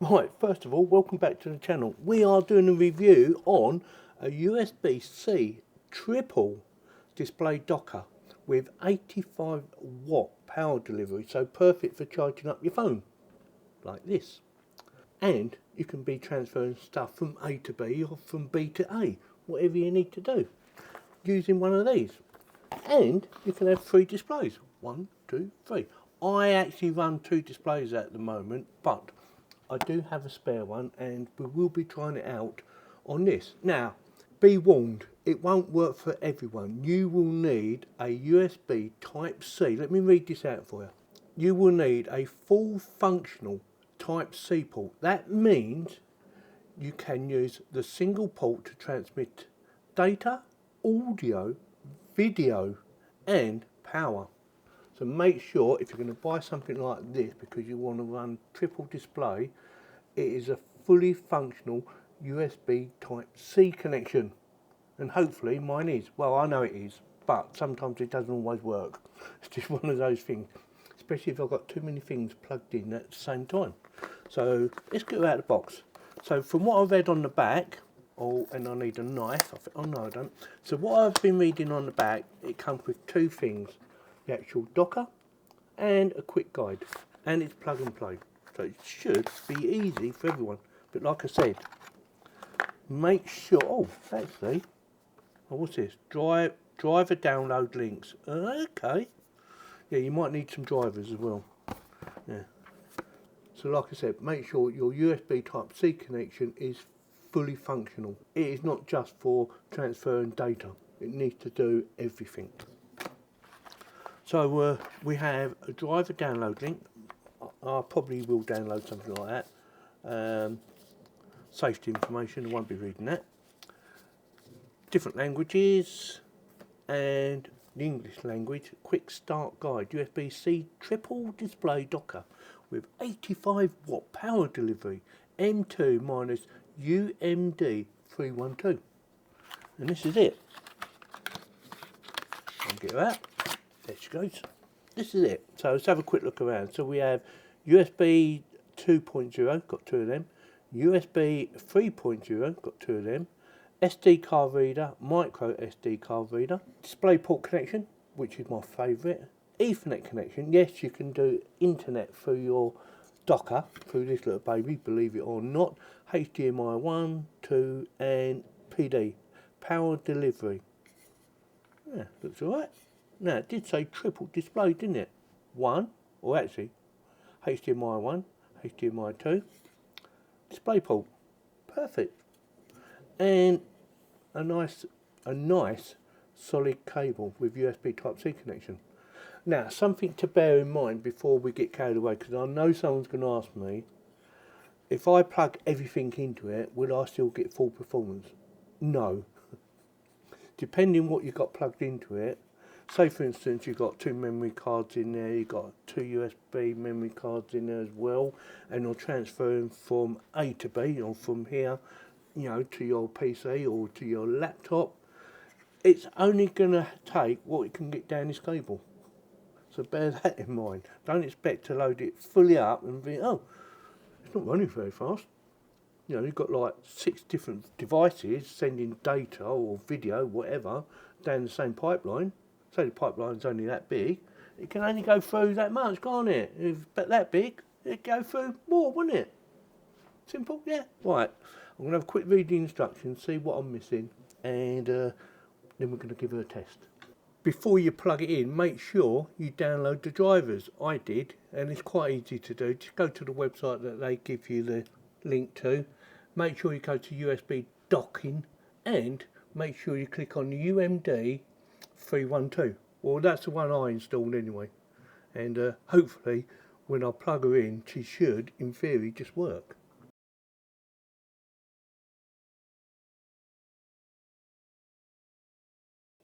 Right, first of all, welcome back to the channel. We are doing a review on a USB-C triple display docker with 85-watt power delivery, so perfect for charging up your phone, like this. And you can be transferring stuff from A to B or from B to A, whatever you need to do, using one of these. And you can have 3 displays, 1, 2, 3. I actually run 2 displays at the moment, but I do have a spare one and we will be trying it out on this. Now, be warned, it won't work for everyone. You will need a USB Type-C. Let me read this out for you. You will need a full functional Type-C port. That means you can use the single port to transmit data, audio, video and power. So make sure if you're going to buy something like this because you want to run triple display, it is a fully functional USB Type-C connection. And hopefully mine is. Well, I know it is, but sometimes it doesn't always work. It's just one of those things, especially if I've got too many things plugged in at the same time. So let's get it out of the box. So from what I've read on the back, oh, and I need a knife. Oh no, I don't. So what I've been reading on the back, it comes with 2 things. The actual docker and a quick guide, and it's plug and play, so it should be easy for everyone. But like I said, make sure, actually, what's this, driver download links. Okay, yeah, you might need some drivers as well. Yeah, so like I said, make sure your USB Type-C connection is fully functional. It is not just for transferring data, it needs to do everything. So we have a driver download link. I probably will download something like that. Safety information, I won't be reading that. Different languages and the English language. Quick start guide. USB-C triple display docker with 85-watt power delivery. M2 minus UMD 312. And this is it. I'll get that. There she goes. This is it. So let's have a quick look around. So we have USB 2.0, got 2 of them. USB 3.0, got 2 of them. SD card reader, micro SD card reader. Display port connection, which is my favourite. Ethernet connection. Yes, you can do internet through your docker, through this little baby, believe it or not. HDMI 1, 2 and PD. Power delivery. Yeah, looks alright. Now, it did say triple display, didn't it? 1, or actually, HDMI 1, HDMI 2, display port. Perfect. And a nice solid cable with USB Type-C connection. Now, something to bear in mind before we get carried away, because I know someone's going to ask me, if I plug everything into it, will I still get full performance? No. Depending what you've got plugged into it, say for instance you've got 2 memory cards in there, you've got 2 USB memory cards in there as well, and you're transferring from A to B, or from here, you know, to your PC or to your laptop, it's only going to take what it can get down this cable. So bear that in mind. Don't expect to load it fully up and think, oh, it's not running very fast. You know, you've got like 6 different devices sending data or video, whatever, down the same pipeline. Say the pipeline's only that big, it can only go through that much, can't it? If but that big, it'd go through more, wouldn't it? Simple, yeah. Right, I'm going to have a quick read the instructions, see what I'm missing, and then we're going to give it a test. Before you plug it in, make sure you download the drivers. I did, and it's quite easy to do. Just go to the website that they give you the link to. Make sure you go to USB docking, and make sure you click on the UMD 312. Well, that's the one I installed anyway, and hopefully when I plug her in, she should, in theory, just work.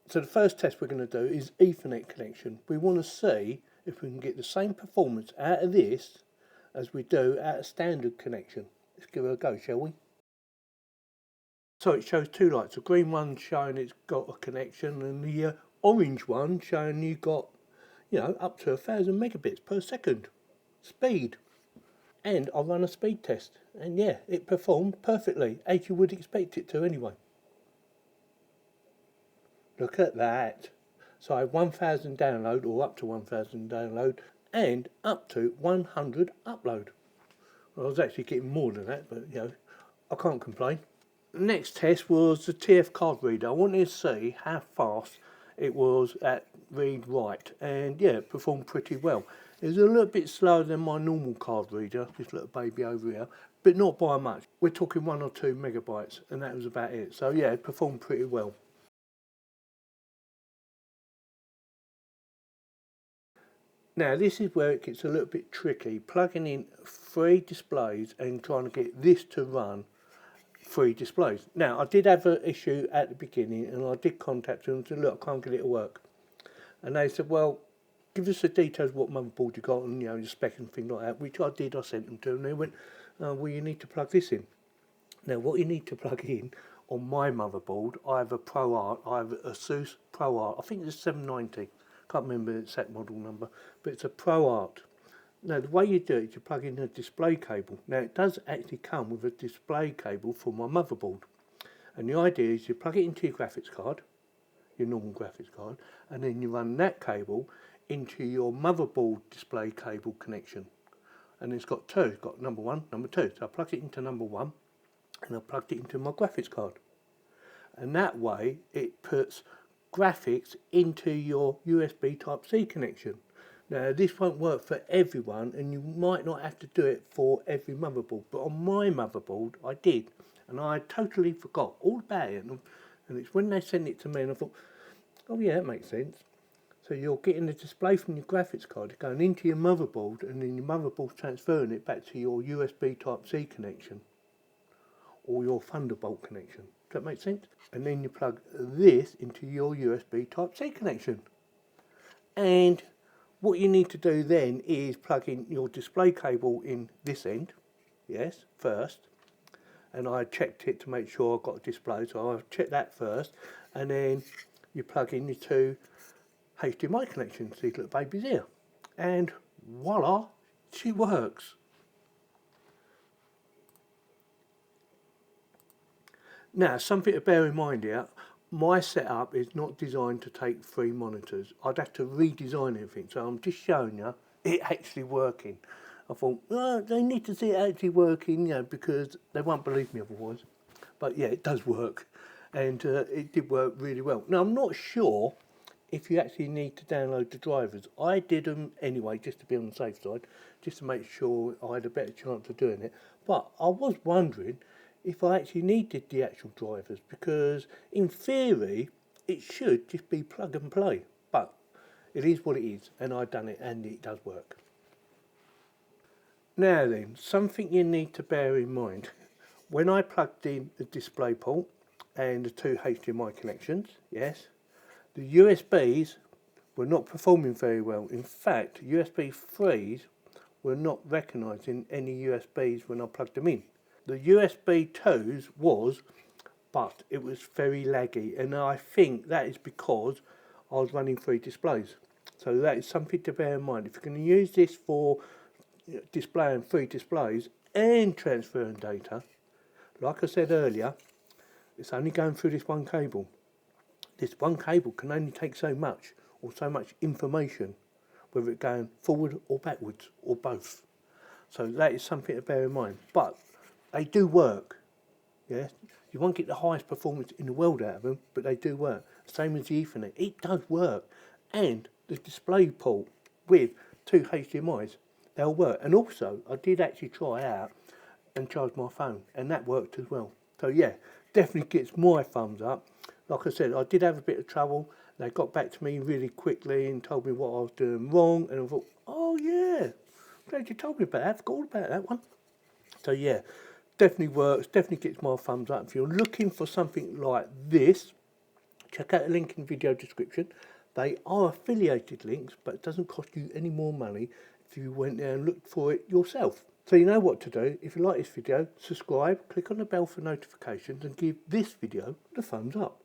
So the first test we're going to do is Ethernet connection. We want to see if we can get the same performance out of this as we do out of standard connection. Let's give it a go, shall we? So it shows 2 lights. The green one showing it's got a connection, and the orange one showing you've got, you know, up to 1,000 megabits per second speed. and I run a speed test, and yeah, it performed perfectly, as you would expect it to anyway. Look at that. So I have 1000 download, or up to 1000 download, and up to 100 upload. Well, I was actually getting more than that, but you know, I can't complain. The next test was the TF card reader. I wanted to see how fast it was at read write, and yeah, it performed pretty well. It was a little bit slower than my normal card reader, this little baby over here, but not by much. We're talking 1 or 2 megabytes, and that was about it. So yeah, it performed pretty well. Now this is where it gets a little bit tricky, plugging in 3 displays and trying to get this to run 3 displays. Now I did have an issue at the beginning, and I did contact them and said, look, I can't get it to work. And they said, well, give us the details of what motherboard you got, and you know, the spec and things like that, which I did. I sent them to them, and they went, well, you need to plug this in. Now what you need to plug in on my motherboard, I have a ProArt, I have a ASUS ProArt, I think it's 790. Can't remember the exact model number, but it's a ProArt. Now the way you do it is you plug in a display cable. Now it does actually come with a display cable for my motherboard, and the idea is you plug it into your graphics card, your normal graphics card, and then you run that cable into your motherboard display cable connection. And it's got 2, it's got number 1, number 2. So I plugged it into number 1, and I plugged it into my graphics card, and that way it puts graphics into your USB Type-C connection. Now this won't work for everyone, and you might not have to do it for every motherboard, but on my motherboard I did, and I totally forgot all about it, and it's when they sent it to me and I thought, oh yeah, that makes sense. So you're getting the display from your graphics card going into your motherboard, and then your motherboard's transferring it back to your USB Type-C connection or your Thunderbolt connection. Does that make sense? And then you plug this into your USB Type-C connection. And what you need to do then is plug in your display cable in this end, yes, first. And I checked it to make sure I got a display, so I checked that first. And then you plug in your 2 HDMI connections, these little babies here. And voila, she works. Now, something to bear in mind here, my setup is not designed to take 3 monitors. I'd have to redesign everything, so I'm just showing you it actually working. I thought, oh, they need to see it actually working, you know, because they won't believe me otherwise. But yeah, it does work, and it did work really well. Now, I'm not sure if you actually need to download the drivers. I did them anyway, just to be on the safe side, just to make sure I had a better chance of doing it. But I was wondering if I actually needed the actual drivers, because in theory it should just be plug and play, but it is what it is, and I've done it and it does work. Now then, something you need to bear in mind. When I plugged in the display port and the 2 HDMI connections, yes, the USBs were not performing very well. In fact, USB 3s were not recognising any USBs when I plugged them in. The USB 2s was, but it was very laggy, and I think that is because I was running 3 displays. So that is something to bear in mind. If you're going to use this for displaying 3 displays and transferring data, like I said earlier, it's only going through this one cable. This one cable can only take so much, or so much information, whether it's going forward or backwards, or both. So that is something to bear in mind. But they do work. Yeah, you won't get the highest performance in the world out of them, but they do work. Same as the Ethernet, it does work. And the display port with 2 HDMIs, they'll work. And also, I did actually try out and charge my phone, and that worked as well. So yeah, definitely gets my thumbs up. Like I said, I did have a bit of trouble. They got back to me really quickly and told me what I was doing wrong, and I thought, oh yeah, glad you told me about that. I forgot all about that one. So yeah, definitely works, definitely gets my thumbs up. If you're looking for something like this, check out the link in the video description. They are affiliated links, but it doesn't cost you any more money if you went there and looked for it yourself. So you know what to do. If you like this video, subscribe, click on the bell for notifications, and give this video the thumbs up.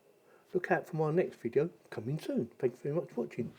Look out for my next video coming soon. Thank you very much for watching.